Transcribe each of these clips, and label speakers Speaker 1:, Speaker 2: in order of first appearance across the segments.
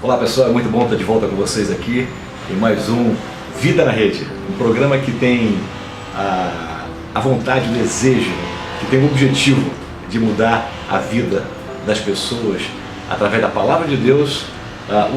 Speaker 1: Olá pessoal, é muito bom estar de volta com vocês aqui em mais um Vida na Rede, um programa que tem a vontade, o desejo, que tem o objetivo de mudar a vida das pessoas através da Palavra de Deus,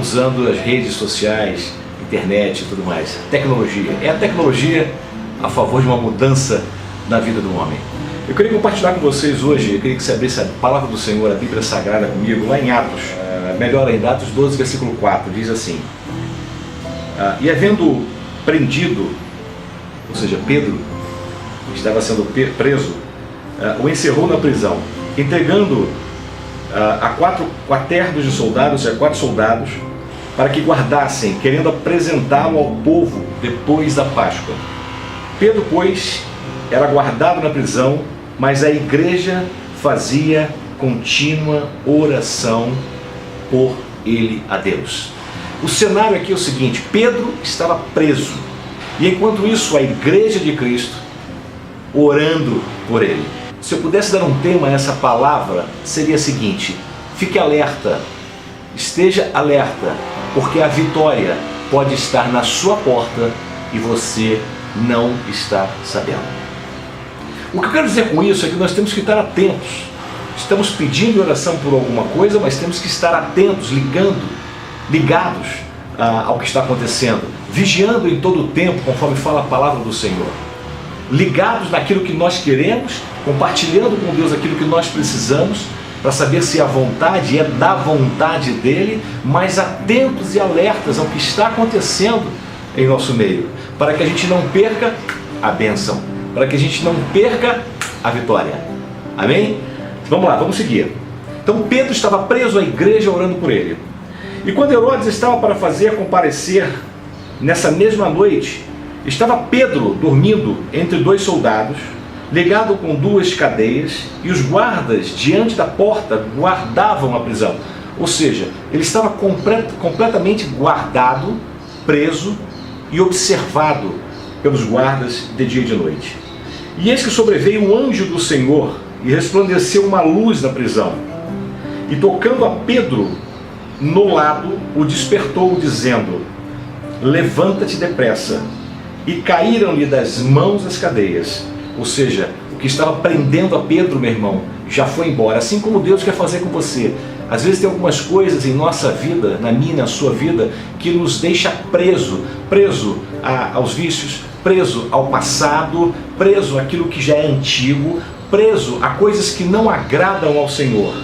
Speaker 1: usando as redes sociais, internet e tudo mais. Tecnologia. É a tecnologia a favor de uma mudança na vida do homem. Eu queria compartilhar com vocês hoje, eu queria que você abrisse a Palavra do Senhor, a Bíblia Sagrada comigo, lá em Atos, melhor ainda, Atos 12, versículo 4, diz assim: e havendo prendido, ou seja, Pedro, que estava sendo preso, o encerrou na prisão, entregando a 4 quaternos de soldados, a 4 soldados, para que guardassem, querendo apresentá-lo ao povo depois da Páscoa. Pedro, pois, era guardado na prisão, mas a igreja fazia contínua oração por ele a Deus. O cenário aqui é o seguinte: Pedro estava preso, e enquanto isso a igreja de Cristo orando por ele. Se eu pudesse dar um tema a essa palavra, seria a seguinte: fique alerta, esteja alerta, porque a vitória pode estar na sua porta e você não está sabendo. O que eu quero dizer com isso é que nós temos que estar atentos. Estamos pedindo oração por alguma coisa, mas temos que estar atentos, ligados ao que está acontecendo, vigiando em todo o tempo, conforme fala a palavra do Senhor, ligados naquilo que nós queremos, compartilhando com Deus aquilo que nós precisamos, para saber se a vontade é da vontade dEle, mas atentos e alertas ao que está acontecendo em nosso meio, para que a gente não perca a bênção, para que a gente não perca a vitória. Amém? Vamos lá, vamos seguir. Então Pedro estava preso à igreja orando por ele. E quando Herodes estava para fazer comparecer nessa mesma noite, estava Pedro dormindo entre 2 soldados, ligado com 2 cadeias, e os guardas diante da porta guardavam a prisão. Ou seja, ele estava completamente guardado, preso e observado pelos guardas de dia e de noite. E eis que sobreveio um anjo do Senhor e resplandeceu uma luz na prisão. E tocando a Pedro no lado, o despertou, dizendo: levanta-te depressa. E caíram-lhe das mãos as cadeias. Ou seja, o que estava prendendo a Pedro, meu irmão, já foi embora. Assim como Deus quer fazer com você. Às vezes tem algumas coisas em nossa vida, na minha e na sua vida, que nos deixa preso aos vícios, preso ao passado, preso àquilo que já é antigo, preso a coisas que não agradam ao Senhor.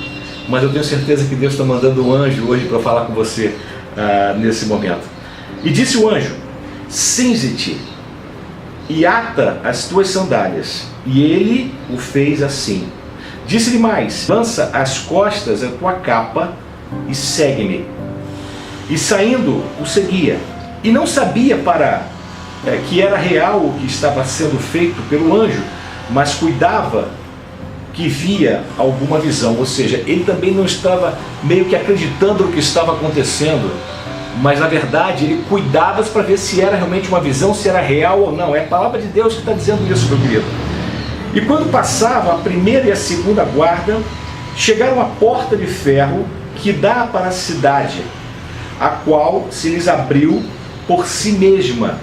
Speaker 1: Mas eu tenho certeza que Deus está mandando um anjo hoje para falar com você nesse momento. E disse o anjo: cinze-te e ata as tuas sandálias. E ele o fez assim. Disse-lhe mais: lança às costas a tua capa e segue-me. E saindo o seguia. E não sabia que era real o que estava sendo feito pelo anjo, mas cuidava que via alguma visão. Ou seja, ele também não estava meio que acreditando no que estava acontecendo, mas na verdade ele cuidava para ver se era realmente uma visão, se era real ou não. É a palavra de Deus que está dizendo isso, meu querido. E quando passava a primeira e a segunda guarda, chegaram à porta de ferro que dá para a cidade, a qual se lhes abriu por si mesma.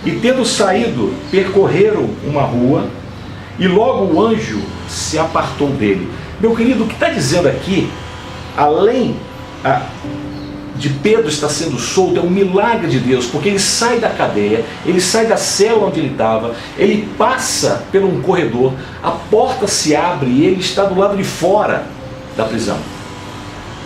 Speaker 1: E tendo saído, percorreram uma rua, e logo o anjo se apartou dele. Meu querido, o que está dizendo aqui, além de Pedro estar sendo solto, é um milagre de Deus, porque ele sai da cadeia, ele sai da cela onde ele estava, ele passa por um corredor, a porta se abre e ele está do lado de fora da prisão.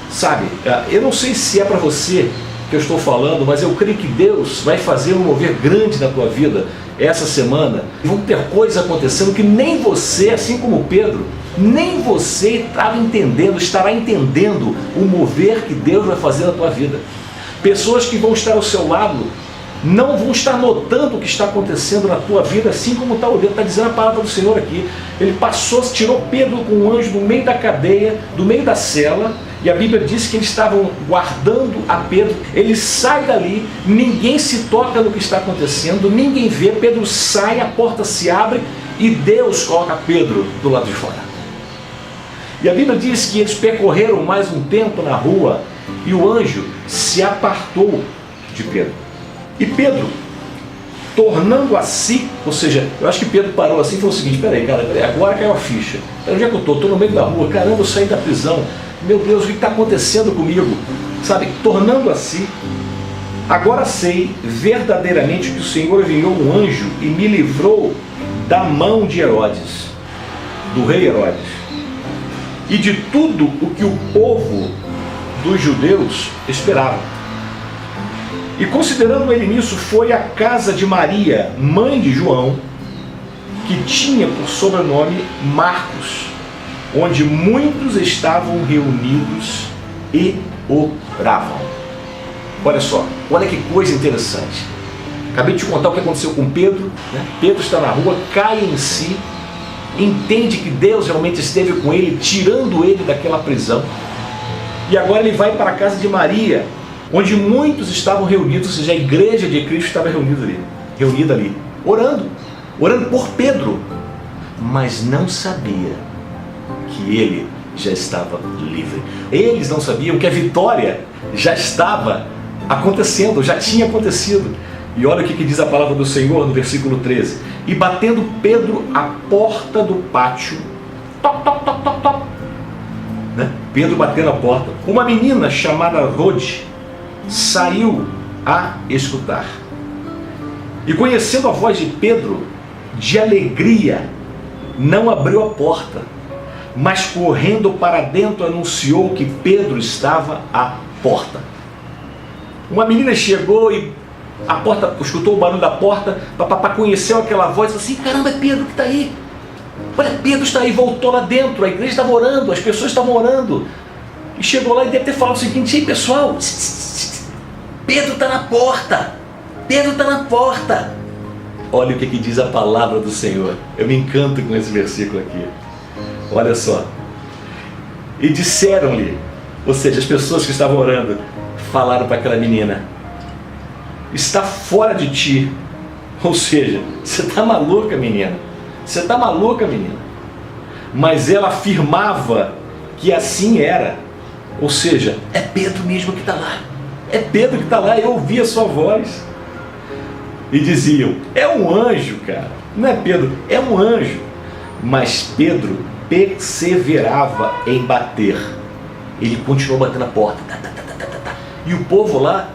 Speaker 1: Sabe, eu não sei se é para você que eu estou falando, mas eu creio que Deus vai fazer um mover grande na tua vida essa semana. Vão ter coisas acontecendo que nem você, assim como Pedro, nem você estará entendendo o mover que Deus vai fazer na tua vida. Pessoas que vão estar ao seu lado não vão estar notando o que está acontecendo na tua vida, assim como está dizendo a palavra do Senhor aqui. Ele tirou Pedro com um anjo do meio da cadeia, do meio da cela, e a Bíblia diz que eles estavam guardando a Pedro. Ele sai dali, ninguém se toca no que está acontecendo, ninguém vê. Pedro sai, a porta se abre e Deus coloca Pedro do lado de fora. E a Bíblia diz que eles percorreram mais um tempo na rua e o anjo se apartou de Pedro. E Pedro, tornando a si, ou seja, eu acho que Pedro parou assim e falou o seguinte: peraí, cara, agora caiu a ficha. Onde é que eu estou? Estou no meio da rua, caramba, eu saí da prisão. Meu Deus, o que está acontecendo comigo? Sabe, tornando a si, agora sei verdadeiramente que o Senhor enviou um anjo e me livrou da mão de Herodes, do rei Herodes, e de tudo o que o povo dos judeus esperava. E considerando ele nisso, foi à casa de Maria, mãe de João, que tinha por sobrenome Marcos, onde muitos estavam reunidos e oravam. Olha só, olha que coisa interessante. Acabei de te contar o que aconteceu com Pedro, né? Pedro está na rua, cai em si, entende que Deus realmente esteve com ele, tirando ele daquela prisão. E agora ele vai para a casa de Maria, onde muitos estavam reunidos, ou seja, a igreja de Cristo estava reunida ali, orando por Pedro, mas não sabia que ele já estava livre. Eles não sabiam que a vitória já estava acontecendo, já tinha acontecido. E olha o que diz a palavra do Senhor no versículo 13: e batendo Pedro à porta do pátio, toc, toc, toc, toc, toc, né? Pedro batendo a porta, uma menina chamada Rode saiu a escutar. E conhecendo a voz de Pedro, de alegria, não abriu a porta, mas correndo para dentro anunciou que Pedro estava à porta. Uma menina chegou e a porta, escutou o barulho da porta, conheceu aquela voz e disse assim: caramba, é Pedro que está aí. Olha, Pedro está aí, voltou lá dentro, a igreja estava orando, as pessoas estavam orando. E chegou lá e deve ter falado o seguinte: ei pessoal, Pedro está na porta, Pedro está na porta. Olha o que diz a palavra do Senhor. Eu me encanto com esse versículo aqui. Olha só. E disseram-lhe, ou seja, as pessoas que estavam orando, falaram para aquela menina: está fora de ti. Ou seja, você está maluca, menina. Você está maluca, menina. Mas ela afirmava que assim era. Ou seja, é Pedro mesmo que está lá. É Pedro que está lá, eu ouvi a sua voz. E diziam: é um anjo, cara. Não é Pedro, é um anjo. Mas Pedro perseverava em bater. Ele continuou batendo a porta. E o povo lá,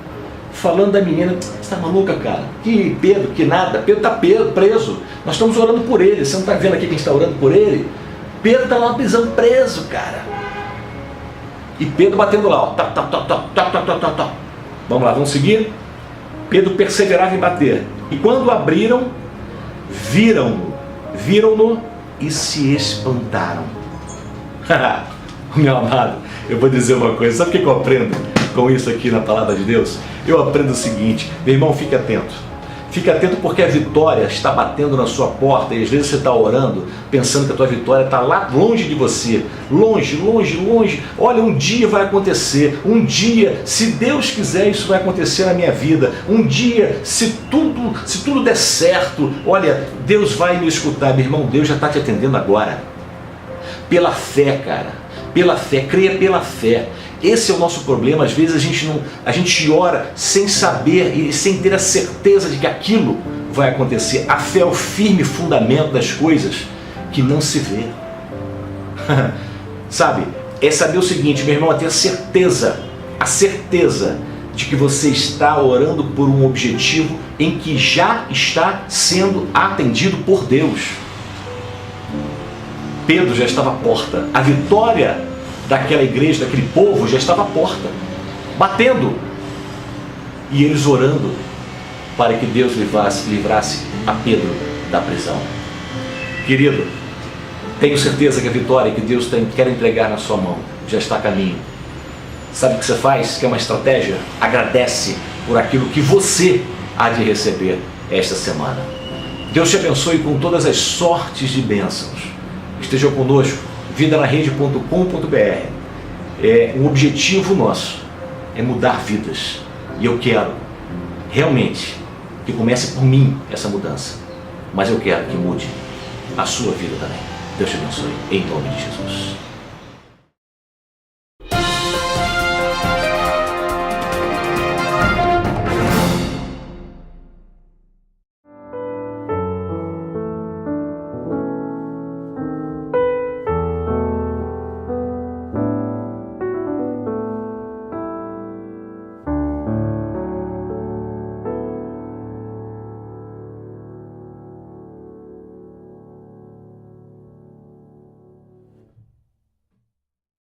Speaker 1: falando da menina: você está maluca, cara? Que Pedro, que nada. Pedro está preso. Nós estamos orando por ele. Você não está vendo aqui que a gente está orando por ele? Pedro está lá na prisão, preso, cara. E Pedro batendo lá, ó. Vamos lá, vamos seguir? Pedro perseverava em bater. E quando abriram, viram-no e se espantaram. Meu amado, eu vou dizer uma coisa. Sabe o que eu aprendo com isso aqui na palavra de Deus? Eu aprendo o seguinte: meu irmão, fique atento. Fique atento, porque a vitória está batendo na sua porta e às vezes você está orando pensando que a tua vitória está lá longe de você. Longe, longe, longe. Olha, um dia vai acontecer. Um dia, se Deus quiser, isso vai acontecer na minha vida. Um dia, se tudo der certo, olha, Deus vai me escutar. Meu irmão, Deus já está te atendendo agora. Pela fé, cara. Pela fé, creia pela fé. Esse é o nosso problema. Às vezes a gente ora sem saber e sem ter a certeza de que aquilo vai acontecer. A fé é o firme fundamento das coisas que não se vê. Sabe? É saber o seguinte, meu irmão, é ter a certeza de que você está orando por um objetivo em que já está sendo atendido por Deus. Pedro já estava à porta. A vitória daquela igreja, daquele povo, já estava à porta, batendo. E eles orando para que Deus livrasse a Pedro da prisão. Querido, tenho certeza que a vitória que Deus quer entregar na sua mão já está a caminho. Sabe o que você faz? Que é uma estratégia? Agradece por aquilo que você há de receber esta semana. Deus te abençoe com todas as sortes de bênçãos. Esteja conosco, vidanarede.com.br. Um objetivo nosso é mudar vidas. E eu quero realmente que comece por mim essa mudança. Mas eu quero que mude a sua vida também. Deus te abençoe, em nome de Jesus.